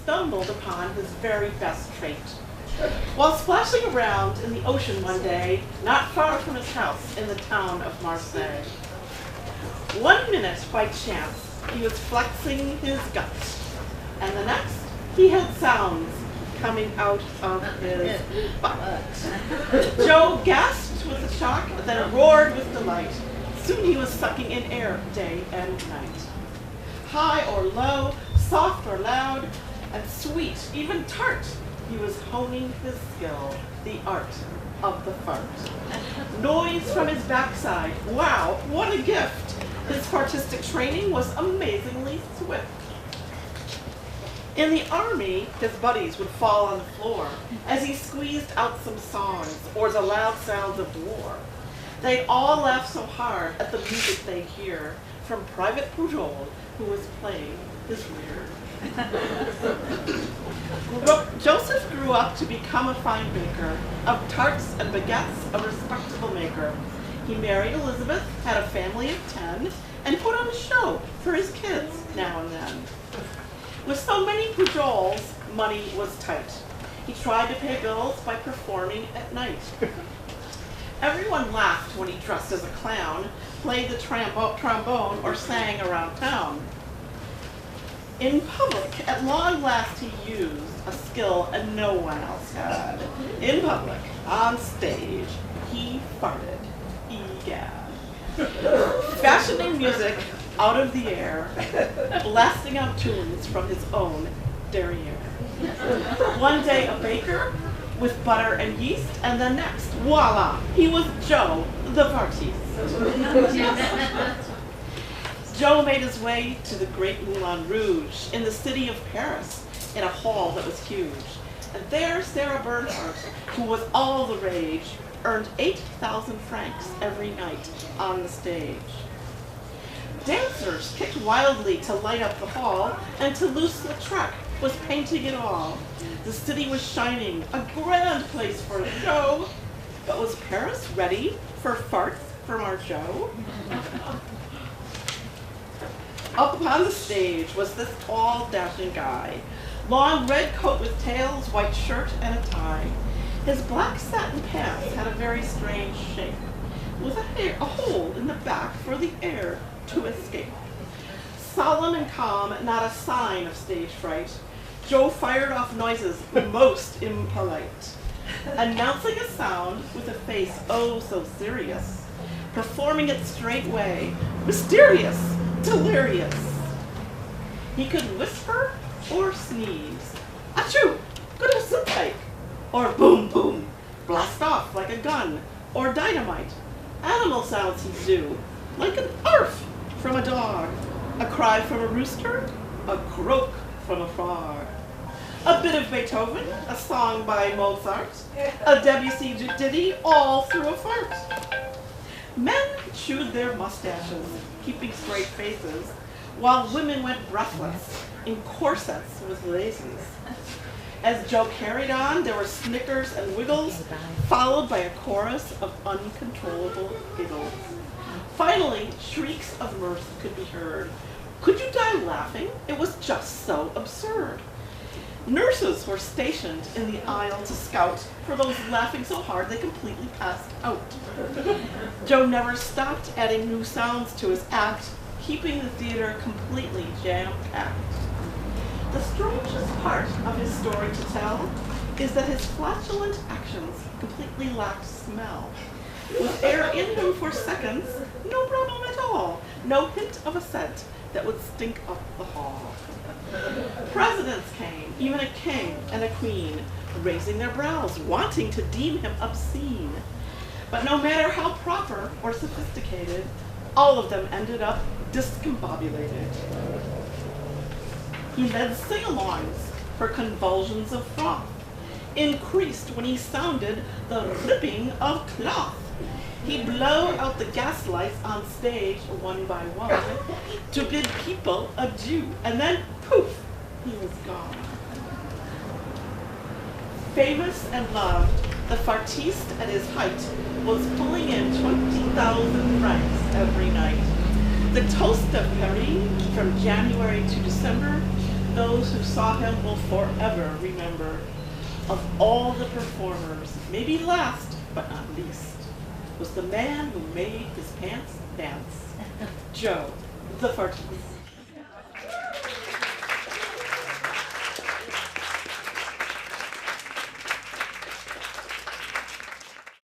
stumbled upon his very best trait. While splashing around in the ocean one day, not far from his house in the town of Marseille. 1 minute, by chance, he was flexing his gut, and the next, he had sounds coming out of his butt. Joe gasped with the shock, then roared with delight. Soon he was sucking in air day and night. High or low, soft or loud, and sweet, even tart, he was honing his skill, the art of the fart. Noise from his backside, wow, what a gift! His fartistic training was amazingly swift. In the army, his buddies would fall on the floor as he squeezed out some songs or the loud sounds of war. They'd all laugh so hard at the music they'd hear from Private Pujol, who was playing his rear. Joseph grew up to become a fine baker, of tarts and baguettes, a respectable maker. He married Elizabeth, had a family of 10, and put on a show for his kids now and then. With so many Pujols, money was tight. He tried to pay bills by performing at night. Everyone laughed when he dressed as a clown, played the trombone, or sang around town. In public, at long last he used a skill no one else had. In public, on stage, he farted. Egad. Fashioning music out of the air, blasting out tunes from his own derriere. One day a baker with butter and yeast, and the next, voila, he was Joe the Fartiste. Joe made his way to the great Moulin Rouge in the city of Paris in a hall that was huge. And there Sarah Bernhardt, who was all the rage, earned 8,000 francs every night on the stage. Dancers kicked wildly to light up the hall, and Toulouse-Lautrec was painting it all. The city was shining, a grand place for a show. But was Paris ready for farts from our Joe? Up upon the stage was this tall, dashing guy. Long red coat with tails, white shirt, and a tie. His black satin pants had a very strange shape, with a hole in the back for the air to escape. Solemn and calm, not a sign of stage fright, Joe fired off noises most impolite, announcing a sound with a face oh so serious, performing it straightway, mysterious, delirious. He could whisper or sneeze, achoo, good old soup-like, or boom boom, blast off like a gun, or dynamite. Animal sounds he'd do, like an arf from a dog, a cry from a rooster, a croak from a frog. A bit of Beethoven, a song by Mozart, a Debussy ditty, all through a fart. Men chewed their mustaches, keeping straight faces, while women went breathless in corsets with laces. As Joe carried on, there were snickers and wiggles, followed by a chorus of uncontrollable giggles. Finally, shrieks of mirth could be heard. Could you die laughing? It was just so absurd. Nurses were stationed in the aisle to scout for those laughing so hard they completely passed out. Joe never stopped adding new sounds to his act, keeping the theater completely jam-packed. The strangest part of his story to tell is that his flatulent actions completely lacked smell. With air in him for seconds, no problem at all. No hint of a scent that would stink up the hall. Presidents came, even a king and a queen, raising their brows, wanting to deem him obscene. But no matter how proper or sophisticated, all of them ended up discombobulated. He led sing-alongs for convulsions of froth, increased when he sounded the ripping of cloth. He'd blow out the gaslights on stage one by one to bid people adieu, and then poof, he was gone. Famous and loved, the Fartiste at his height was pulling in 20,000 francs every night. The toast of Paris from January to December, those who saw him will forever remember. Of all the performers, maybe last but not least, was the man who made his pants dance, Joe the Fartiste.